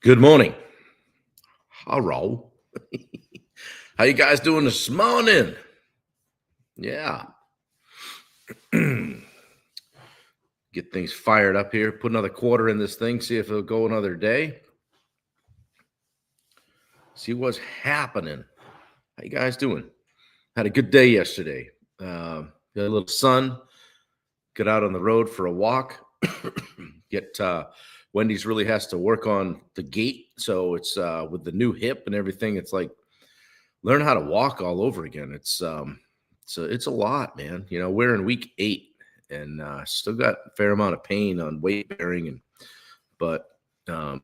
Good morning. Hello. How you guys doing this morning? Yeah. Get things fired up here. Put another quarter in this thing. See if it'll go another day. See what's happening. How you guys doing? Had a good day yesterday. Got a little sun. Got out on the road for a walk. Wendy's really has to work on the gait. So it's with the new hip and everything. It's like learn how to walk all over again. It's a lot, man. You know, we're in week 8 and still got a fair amount of pain on weight bearing, but I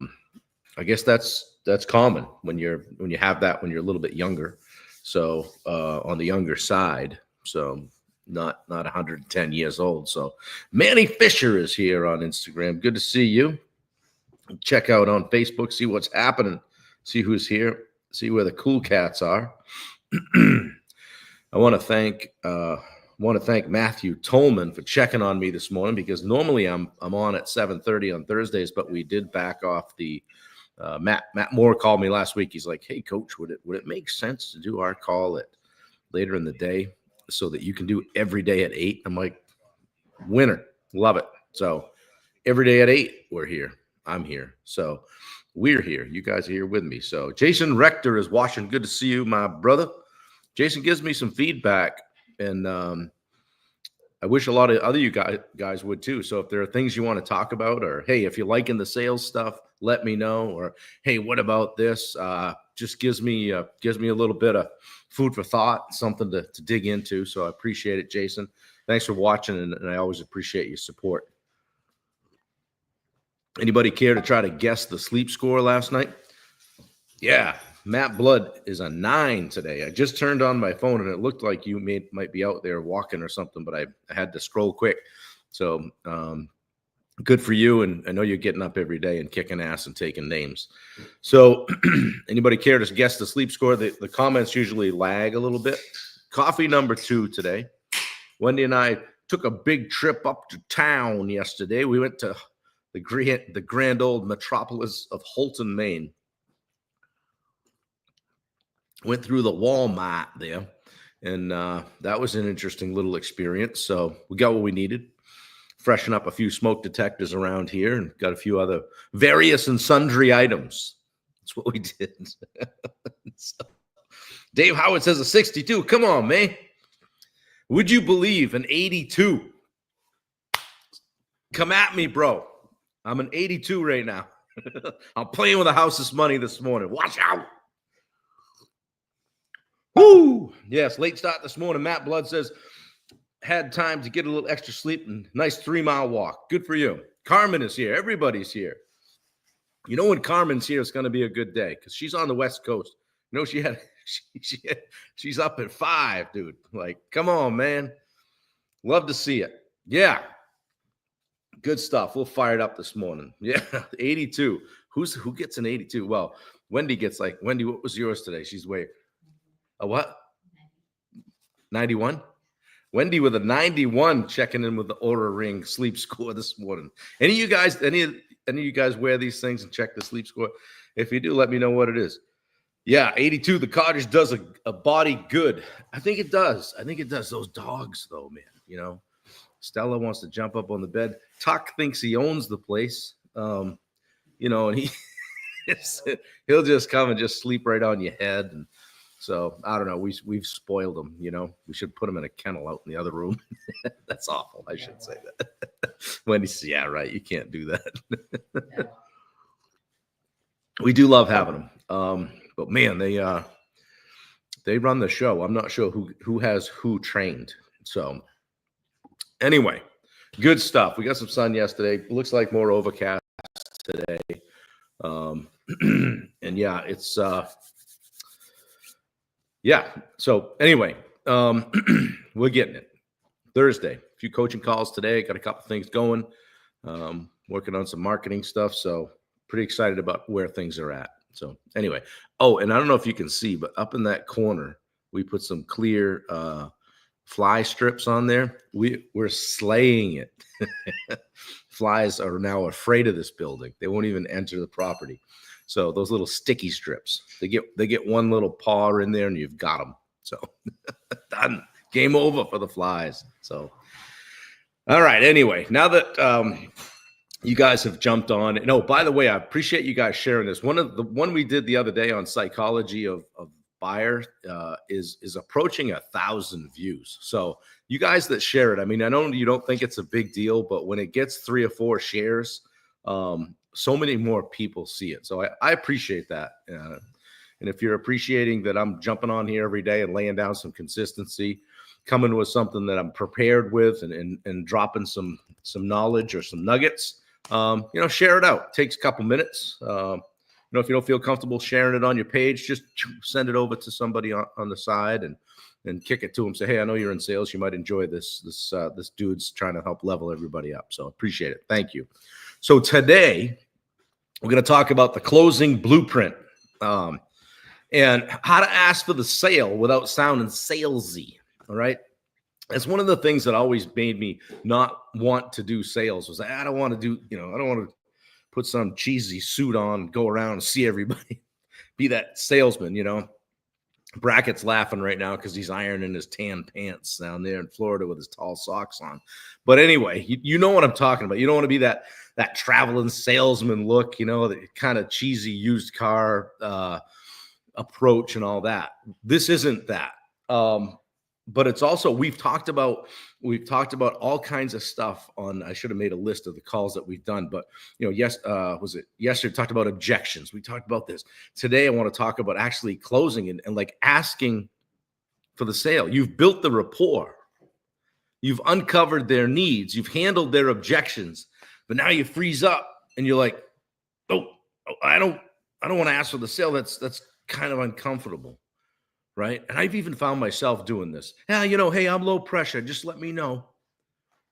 guess that's common when you have that when you're a little bit younger. So on the younger side, so not 110 years old. So Manny Fisher is here on Instagram. Good to see you. Check out on Facebook, see what's happening, see who's here, see where the cool cats are. I want to thank Matthew Tolman for checking on me this morning, because normally I'm on at 7:30 on Thursdays, but we did back off the Matt Moore called me last week. He's like, "Hey coach, would it make sense to do our call at later in the day so that you can do every day at 8?" I'm like, winner, love it. So every day at 8 we're here. I'm here. So we're here. You guys are here with me. So Jason Rector is watching. Good to see you, my brother. Jason gives me some feedback, and I wish a lot of other you guys would too. So if there are things you want to talk about, or hey, if you're liking the sales stuff, let me know. Or hey, what about this? Just gives me a little bit of food for thought, something to dig into. So I appreciate it, Jason. Thanks for watching, and I always appreciate your support. Anybody care to try to guess the sleep score last night? Yeah, Matt Blood is a 9 today. I just turned on my phone and it looked like you might be out there walking or something, but I had to scroll quick. So good for you. And I know you're getting up every day and kicking ass and taking names. So anybody care to guess the sleep score? The comments usually lag a little bit. Coffee number 2 today. Wendy and I took a big trip up to town yesterday. We went to the grand old metropolis of Holton, Maine. Went through the Walmart there, and that was an interesting little experience. So we got what we needed. Freshen up a few smoke detectors around here, and got a few other various and sundry items. That's what we did. So, Dave Howard says a 62. Come on, man. Would you believe an 82? Come at me, bro. I'm an 82 right now. I'm playing with the house's money this morning. Watch out. Woo! Yes, late start this morning. Matt Blood says, had time to get a little extra sleep and nice 3-mile walk. Good for you. Carmen is here. Everybody's here. You know, when Carmen's here, it's going to be a good day because she's on the West Coast. You know, she's up at 5, dude. Like, come on, man. Love to see it. Yeah. Good stuff. We'll fire it up this morning. Yeah, 82. Who gets an 82? Well, Wendy gets Wendy, what was yours today? She's way a what? 91? Wendy with a 91 checking in with the Oura Ring sleep score this morning. Any of you guys wear these things and check the sleep score? If you do, let me know what it is. Yeah, 82. The cottage does a body good. I think it does. Those dogs, though, man, you know. Stella wants to jump up on the bed. Tuck thinks he owns the place, you know, and he'll just come and just sleep right on your head. And so I don't know. We've spoiled him, you know. We should put him in a kennel out in the other room. That's awful. I should say that. Wendy says, "Yeah, right. You can't do that." We do love having them, but man, they run the show. I'm not sure who has who trained. So. Anyway, good stuff. We got some sun yesterday. Looks like more overcast today. And yeah, it's yeah. So anyway, we're getting it. Thursday, a few coaching calls today. Got a couple things going. Working on some marketing stuff. So pretty excited about where things are at. So anyway, oh, and I don't know if you can see, but up in that corner, we put some clear fly strips on there. We're slaying it. flies are now afraid of this building. They won't even enter the property. So those little sticky strips, they get one little paw in there and you've got them. So done. Game over for the flies. So, all right. Anyway, now that you guys have jumped on. And oh, by the way, I appreciate you guys sharing this. One we did the other day on psychology of buyer is approaching 1,000 views. So you guys that share it, I mean, I know you don't think it's a big deal, but when it gets 3 or 4 shares, so many more people see it. So I appreciate that. And if you're appreciating that I'm jumping on here every day and laying down some consistency, coming with something that I'm prepared with and dropping some knowledge or some nuggets, share it out. It takes a couple minutes. If you don't feel comfortable sharing it on your page, just send it over to somebody on the side and kick it to them. Say, hey, I know you're in sales. You might enjoy this. This dude's trying to help level everybody up. So appreciate it. Thank you. So today we're going to talk about the closing blueprint and how to ask for the sale without sounding salesy. All right. That's one of the things that always made me not want to do sales was I don't want to I don't want to put some cheesy suit on, go around and see everybody, be that salesman, Brackett's laughing right now because he's ironing his tan pants down there in Florida with his tall socks on. But anyway, you know what I'm talking about. You don't want to be that traveling salesman look, the kind of cheesy used car approach and all that. This isn't that. But it's also we've talked about all kinds of stuff on. I should have made a list of the calls that we've done, but was it yesterday? Talked about objections. We talked about this today. I want to talk about actually closing and like asking for the sale. You've built the rapport. You've uncovered their needs. You've handled their objections, but now you freeze up and you're like, oh, I don't want to ask for the sale. That's kind of uncomfortable. Right. And I've even found myself doing this. Yeah, hey, I'm low pressure. Just let me know.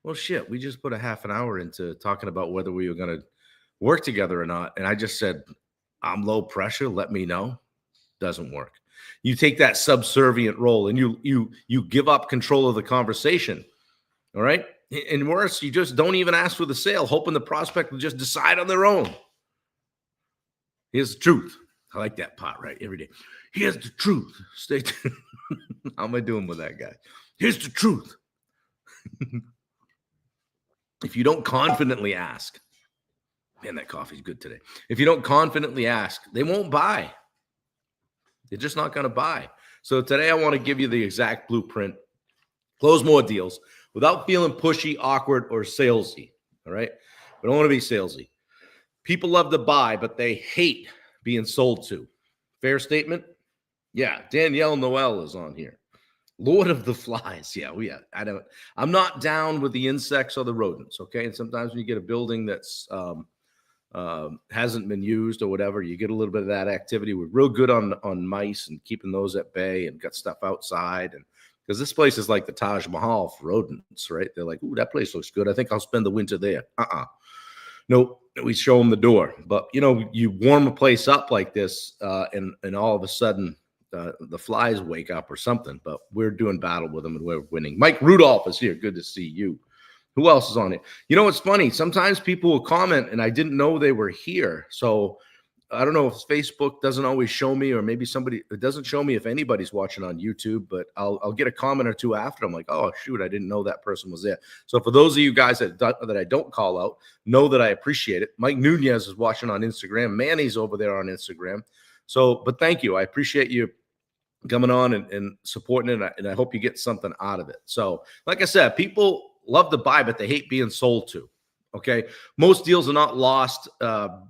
Well, shit, we just put a half an hour into talking about whether we were going to work together or not. And I just said, I'm low pressure. Let me know. Doesn't work. You take that subservient role and you give up control of the conversation. All right. And worse, you just don't even ask for the sale, hoping the prospect will just decide on their own. Here's the truth. I like that part right every day. Here's the truth. Stay tuned. How am I doing with that guy? Here's the truth. If you don't confidently ask, man, that coffee's good today. If you don't confidently ask, they won't buy. They're just not going to buy. So today I want to give you the exact blueprint. Close more deals without feeling pushy, awkward, or salesy. All right? We don't want to be salesy. People love to buy, but they hate being sold to. Fair statement? Yeah, Danielle Noel is on here. Lord of the Flies. Yeah, I'm not down with the insects or the rodents, okay? And sometimes when you get a building that's hasn't been used or whatever, you get a little bit of that activity. We're real good on mice and keeping those at bay and got stuff outside. And because this place is like the Taj Mahal for rodents, right? They're like, ooh, that place looks good. I think I'll spend the winter there. Nope. We show them the door. But, you warm a place up like this and all of a sudden the flies wake up or something. But we're doing battle with them and we're winning. Mike Rudolph is here. Good to see you. Who else is on it? It's funny. Sometimes people will comment and I didn't know they were here. So I don't know if Facebook doesn't always show me, or maybe it doesn't show me if anybody's watching on YouTube, but I'll get a comment or two after. I'm like, oh, shoot, I didn't know that person was there. So for those of you guys that I don't call out, know that I appreciate it. Mike Nunez is watching on Instagram. Manny's over there on Instagram. So, but thank you. I appreciate you coming on and supporting it. And I hope you get something out of it. So like I said, people love to buy, but they hate being sold to. Okay. Most deals are not lost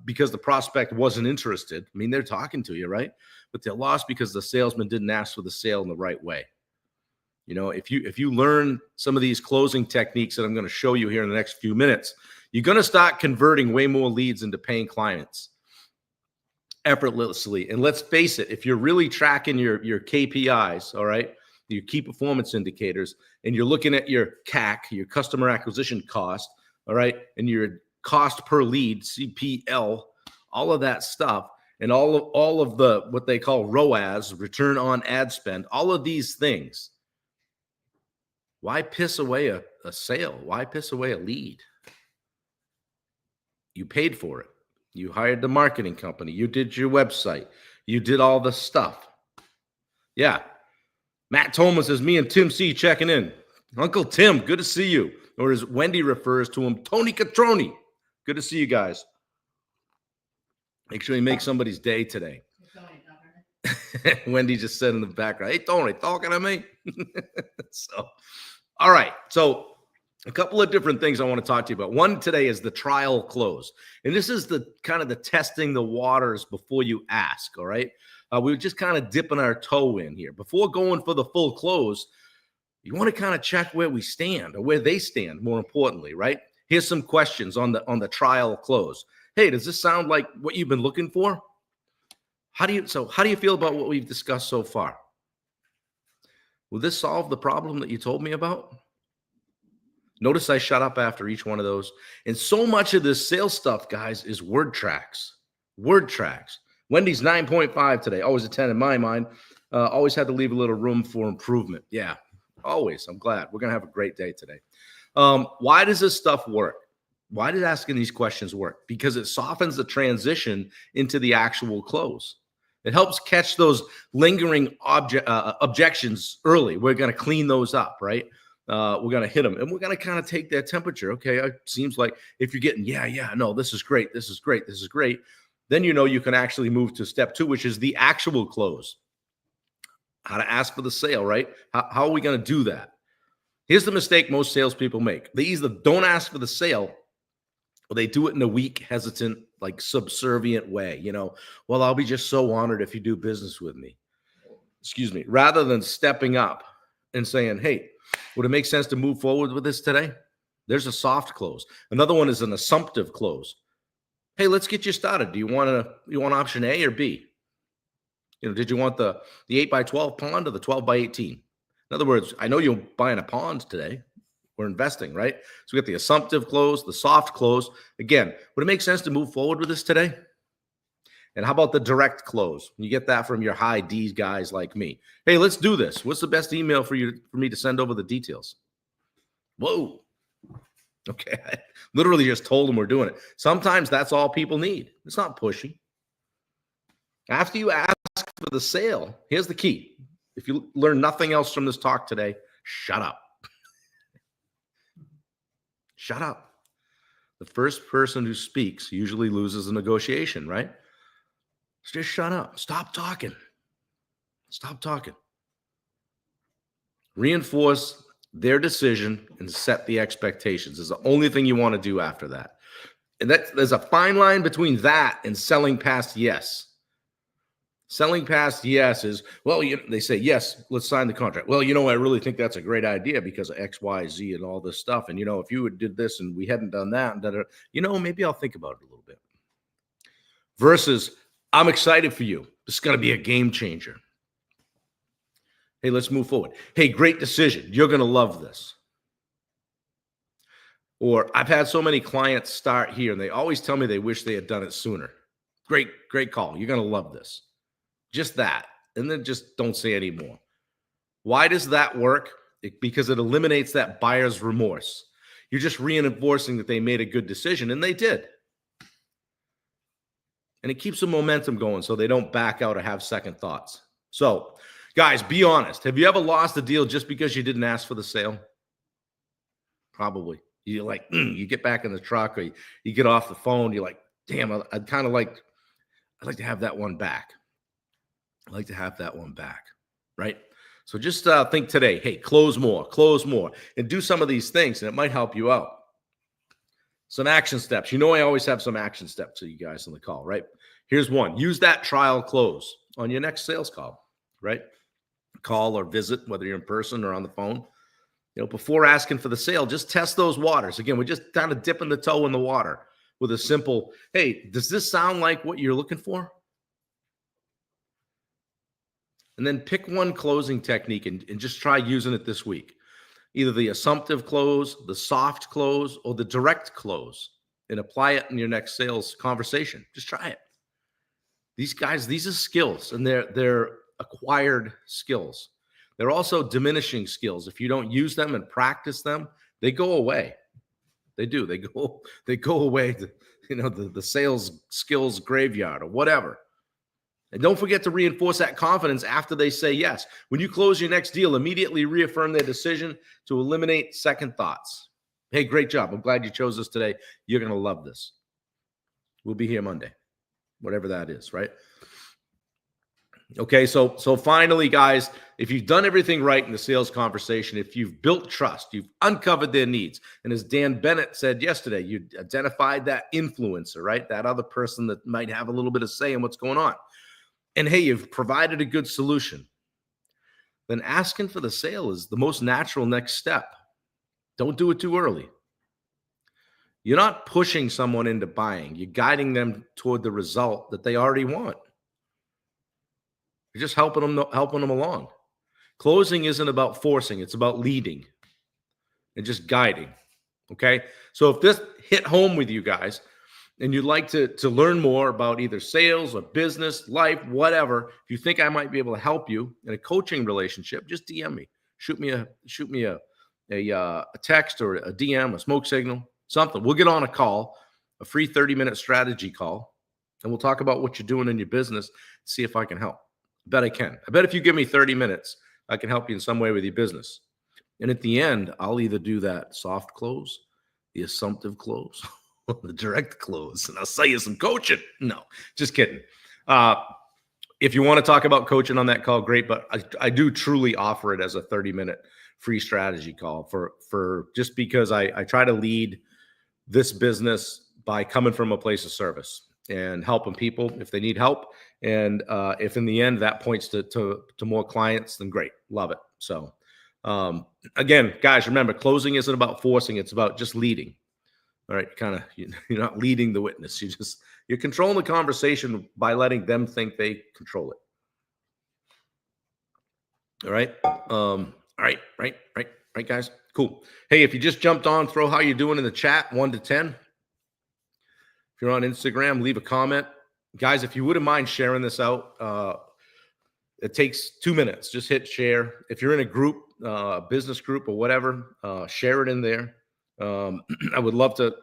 because the prospect wasn't interested. I mean, they're talking to you, right? But they're lost because the salesman didn't ask for the sale in the right way. If you learn some of these closing techniques that I'm going to show you here in the next few minutes, you're going to start converting way more leads into paying clients effortlessly. And let's face it, if you're really tracking your KPIs, all right, your key performance indicators, and you're looking at your CAC, your customer acquisition cost, all right, and your cost per lead, CPL, all of that stuff, and all of the what they call ROAS, return on ad spend, all of these things. Why piss away a sale? Why piss away a lead? You paid for it. You hired the marketing company. You did your website. You did all the stuff. Yeah. Matt Tolman says, me and Tim C checking in. Uncle Tim, good to see you. Or as Wendy refers to him, Tony Catroni. Good to see you guys. Make sure you make somebody's day today. Wendy just said in the background, hey, Tony, talking to me? So, all right. So a couple of different things I want to talk to you about. One today is the trial close. And this is the kind of the testing the waters before you ask, all right? We're just kind of dipping our toe in here. Before going for the full close, you want to kind of check where we stand or where they stand, more importantly, right? Here's some questions on the trial close. Hey, does this sound like what you've been looking for? How do you feel about what we've discussed so far? Will this solve the problem that you told me about? Notice I shut up after each one of those. And so much of this sales stuff, guys, is word tracks. Word tracks. Wendy's 9.5 today. Always a 10 in my mind. Always had to leave a little room for improvement. Yeah, always. I'm glad. We're going to have a great day today. Why does this stuff work? Why does asking these questions work? Because it softens the transition into the actual close. It helps catch those lingering objections early. We're going to clean those up, right? We're going to hit them, and we're going to kind of take their temperature. Okay, it seems like if you're getting, no, this is great, this is great, this is great, then you know you can actually move to step 2, which is the actual close. How to ask for the sale, right? How are we going to do that? Here's the mistake most salespeople make. They either don't ask for the sale, or they do it in a weak, hesitant, like subservient way. Well, I'll be just so honored if you do business with me. Excuse me. Rather than stepping up and saying, hey, would it make sense to move forward with this today? There's a soft close. Another one is an assumptive close. Hey, let's get you started. Do you want option A or B? Did you want the 8x12 pond or the 12x18? In other words, I know you're buying a pond today. We're investing, right? So we got the assumptive close, the soft close. Again, would it make sense to move forward with this today? And how about the direct close? You get that from your high D's guys like me. Hey, let's do this. What's the best email for me to send over the details? Whoa. Okay. I literally just told them we're doing it. Sometimes that's all people need. It's not pushy. After you ask for the sale, here's the key. If you learn nothing else from this talk today, shut up. Shut up. The first person who speaks usually loses a negotiation, right? Just shut up. Stop talking. Stop talking. Reinforce their decision and set the expectations is the only thing you want to do after that. And there's a fine line between that and selling past yes. Selling past yes is, well, they say, yes, let's sign the contract. Well, I really think that's a great idea because of X, Y, Z and all this stuff. And, if you did this and we hadn't done that, and maybe I'll think about it a little bit. Versus, I'm excited for you. This is going to be a game changer. Hey, let's move forward. Hey, great decision. You're going to love this. Or I've had so many clients start here and they always tell me they wish they had done it sooner. Great call. You're going to love this. Just that. And then just don't say any more. Why does that work? Because it eliminates that buyer's remorse. You're just reinforcing that they made a good decision, and they did. And it keeps the momentum going so they don't back out or have second thoughts. So, guys, be honest. Have you ever lost a deal just because you didn't ask for the sale? Probably. You're like, you get back in the truck or you get off the phone. You're like, damn, I'd like to have that one back. I'd like to have that one back, right? So just think today, hey, close more, and do some of these things, and it might help you out. Some action steps. I always have some action steps to you guys on the call, right? Here's one. Use that trial close on your next sales call, right? Call or visit, whether you're in person or on the phone. Before asking for the sale, just test those waters. Again, we're just kind of dipping the toe in the water with a simple, hey, does this sound like what you're looking for? And then pick one closing technique and just try using it this week. Either the assumptive close, the soft close, or the direct close, and apply it in your next sales conversation. Just try it. These guys, these are skills, and they're acquired skills. They're also diminishing skills. If you don't use them and practice them, they go away. They do. They go away. the sales skills graveyard or whatever. And don't forget to reinforce that confidence after they say yes. When you close your next deal, immediately reaffirm their decision to eliminate second thoughts. Hey, great job. I'm glad you chose this today. You're going to love this. We'll be here Monday, whatever that is, right? Okay, so finally, guys, if you've done everything right in the sales conversation, if you've built trust, you've uncovered their needs, and as Dan Bennett said yesterday, you identified that influencer, right? That other person that might have a little bit of say in what's going on. And hey, you've provided a good solution. Then asking for the sale is the most natural next step. Don't do it too early. You're not pushing someone into buying. You're guiding them toward the result that they already want. You're just helping them along. Closing isn't about forcing. It's about leading and just guiding. Okay? So if this hit home with you guys and you'd like to learn more about either sales or business, life, whatever, if you think I might be able to help you in a coaching relationship, just DM me. Shoot me a text or a DM, a smoke signal, something. We'll get on a call, a free 30-minute strategy call, and we'll talk about what you're doing in your business, see if I can help. I bet I can. I bet if you give me 30 minutes, I can help you in some way with your business. And at the end, I'll either do that soft close, the assumptive close, or the direct close, and I'll sell you some coaching. No, just kidding. If you want to talk about coaching on that call, great. But I do truly offer it as a 30-minute free strategy call for just because I try to lead this business by coming from a place of service and helping people if they need help. And if in the end that points to more clients, then great. Love it. So again, guys, remember, closing isn't about forcing. It's about just leading. All right. You're not leading the witness. You're controlling the conversation by letting them think they control it. All right. All right. Right, guys. Cool. Hey, if you just jumped on, throw how you doing in the chat, 1 to 10. If you're on Instagram, leave a comment. Guys, if you wouldn't mind sharing this out, it takes 2 minutes. Just hit share. If you're in a group, business group or whatever, share it in there. I would love to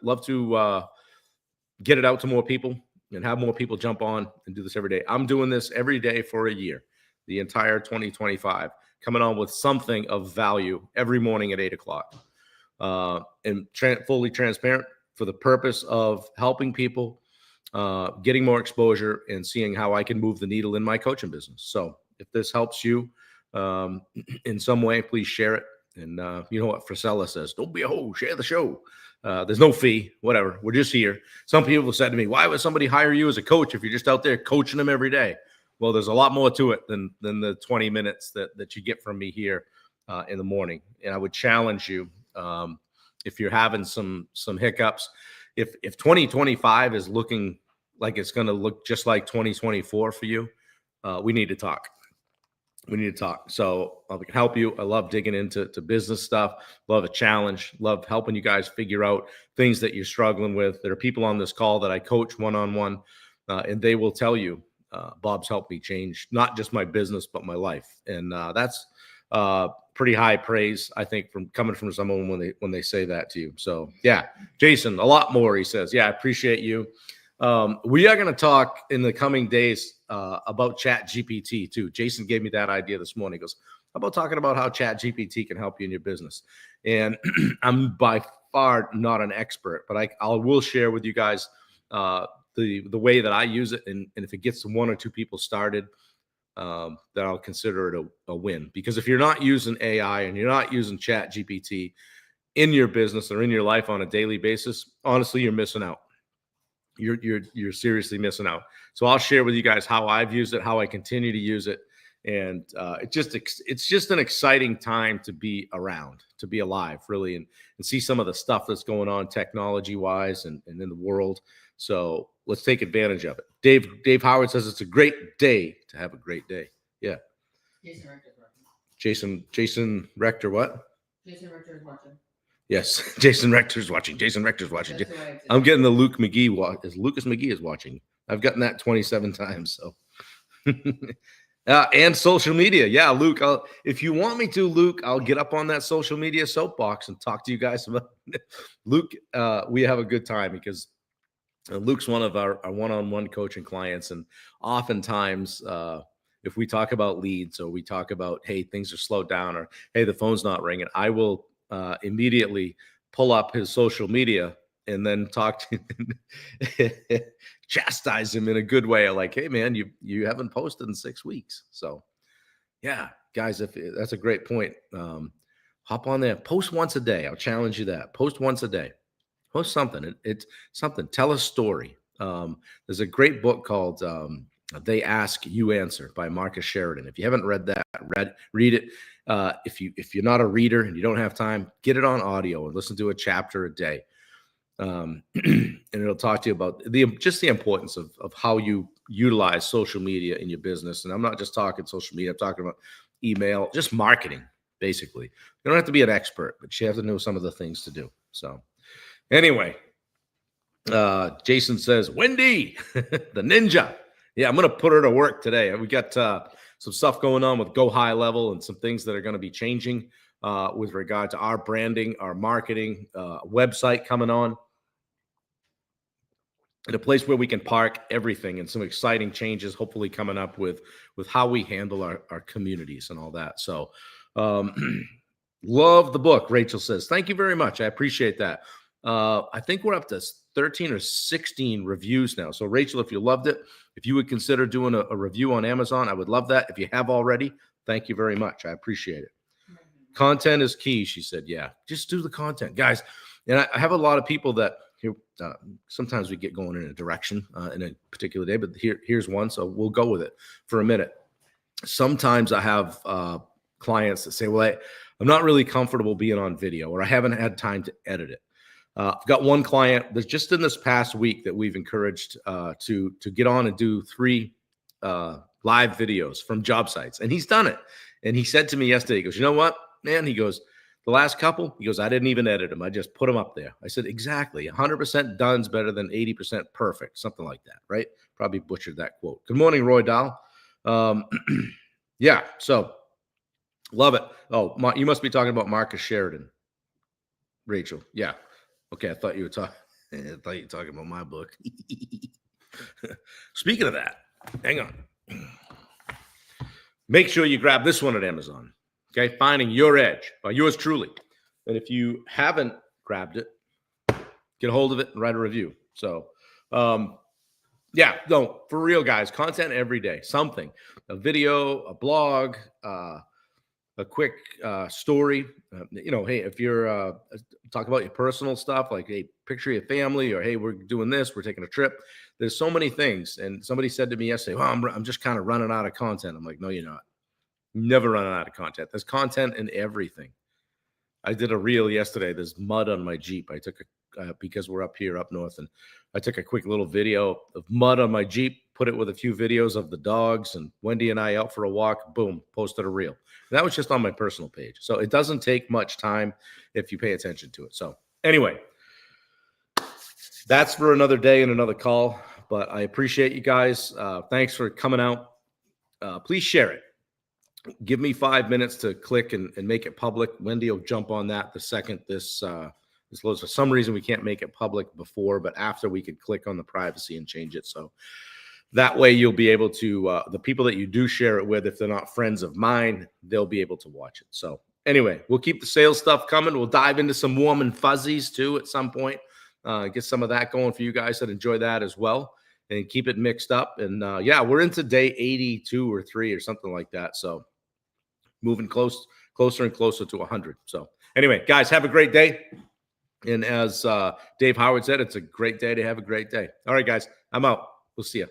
get it out to more people and have more people jump on and do this every day. I'm doing this every day for a year, the entire 2025, coming on with something of value every morning at 8 o'clock, and fully transparent for the purpose of helping people, getting more exposure and seeing how I can move the needle in my coaching business. So if this helps you in some way, please share it. And you know what Frisella says, don't be a hoe, share the show. There's no fee, whatever. We're just here. Some people said to me, why would somebody hire you as a coach if you're just out there coaching them every day? Well, there's a lot more to it than the 20 minutes that you get from me here in the morning. And I would challenge you, if you're having some hiccups, if 2025 is looking like it's going to look just like 2024 for you, we need to talk. We need to talk. So I can help you. I love digging into business stuff. Love a challenge. Love helping you guys figure out things that you're struggling with. There are people on this call that I coach one-on-one, and they will tell you, Bob's helped me change not just my business, but my life. And that's pretty high praise, I think, from coming from someone when they say that to you. So yeah, Jason, a lot more, he says. Yeah, I appreciate you. We are going to talk in the coming days about Chat GPT too. Jason gave me that idea this morning. He goes, how about talking about how Chat GPT can help you in your business? And I'm by far not an expert, but I will share with you guys the way that I use it. And if it gets one or two people started, then I'll consider it a win. Because if you're not using AI and you're not using Chat GPT in your business or in your life on a daily basis, honestly, you're missing out. You're seriously missing out. So I'll share with you guys how I've used it, how I continue to use it. And it's just an exciting time to be around, to be alive, really, and see some of the stuff that's going on technology wise and in the world. So let's take advantage of it. Dave Howard says it's a great day to have a great day. Yeah. Jason Rector, what? Jason Rector is watching. Yes, Jason Rector's watching. Jason Rector's watching. I'm getting the Luke McGee. Lucas McGee is watching. I've gotten that 27 times. So, and social media. Yeah, Luke. If you want me to, Luke, I'll get up on that social media soapbox and talk to you guys about it. Luke. We have a good time because Luke's one of our one-on-one coaching clients, and oftentimes, if we talk about leads or we talk about, hey, things are slowed down, or hey, the phone's not ringing, I will immediately pull up his social media and then talk to him, chastise him in a good way, like, hey, man, you haven't posted in 6 weeks. So, yeah, guys, if that's a great point. Hop on there, post once a day. I'll challenge you that. Post once a day. Post something. It's something. Tell a story. There's a great book called "They Ask, You Answer" by Marcus Sheridan. If you haven't read that, read it. If you're not a reader and you don't have time, get it on audio and listen to a chapter a day. And it'll talk to you about the importance of how you utilize social media in your business. And I'm not just talking social media. I'm talking about email, just marketing, basically. You don't have to be an expert, but you have to know some of the things to do. So anyway, Jason says, Wendy, the ninja. Yeah, I'm going to put her to work today. We got some stuff going on with Go High Level and some things that are going to be changing with regard to our branding, our marketing, website coming on. And a place where we can park everything, and some exciting changes hopefully coming up with how we handle our communities and all that. So love the book, Rachel says. Thank you very much. I appreciate that. I think we're up to 13 or 16 reviews now. So Rachel, if you loved it, if you would consider doing a review on Amazon, I would love that. If you have already, thank you very much. I appreciate it. Content is key, she said. Yeah, just do the content, guys. And I have a lot of people that sometimes we get going in a direction in a particular day, but here's one. So we'll go with it for a minute. Sometimes I have clients that say, well, I'm not really comfortable being on video, or I haven't had time to edit it. I've got one client that's just in this past week that we've encouraged to get on and do 3 live videos from job sites. And he's done it. And he said to me yesterday, he goes, you know what, man? He goes, the last couple, he goes, I didn't even edit them. I just put them up there. I said, exactly. 100% done's better than 80% perfect. Something like that, right? Probably butchered that quote. Good morning, Roy Dahl. Yeah, so love it. Oh, you must be talking about Marcus Sheridan, Rachel. Yeah. Okay, I thought you were talking about my book. Speaking of that, hang on. Make sure you grab this one at Amazon. Okay, Finding Your Edge by yours truly. And if you haven't grabbed it, get a hold of it and write a review. So, yeah, no, for real, guys, content every day. Something, a video, a blog, a quick story. Hey, if you're talk about your personal stuff, like, hey, picture your family, or hey, we're doing this, we're taking a trip. There's so many things. And somebody said to me yesterday, well, I'm just kind of running out of content. I'm like, no, you're not. Never running out of content. There's content in everything. I did a reel yesterday. There's mud on my Jeep. I took because we're up north, and I took a quick little video of mud on my Jeep, put it with a few videos of the dogs and Wendy and I out for a walk. Boom, posted a reel. And that was just on my personal page. So it doesn't take much time if you pay attention to it. So anyway, that's for another day and another call. But I appreciate you guys. Thanks for coming out. Please share it. Give me 5 minutes to click and make it public. Wendy will jump on that the second this loads. For some reason, we can't make it public before, but after we could click on the privacy and change it. So that way you'll be able to, the people that you do share it with, if they're not friends of mine, they'll be able to watch it. So anyway, we'll keep the sales stuff coming. We'll dive into some warm and fuzzies too at some point. Get some of that going for you guys that enjoy that as well, and keep it mixed up. And yeah, we're into day 82 or 3 or something like that. So moving closer and closer to 100. So anyway, guys, have a great day. And as Dave Howard said, it's a great day to have a great day. All right, guys, I'm out. We'll see you.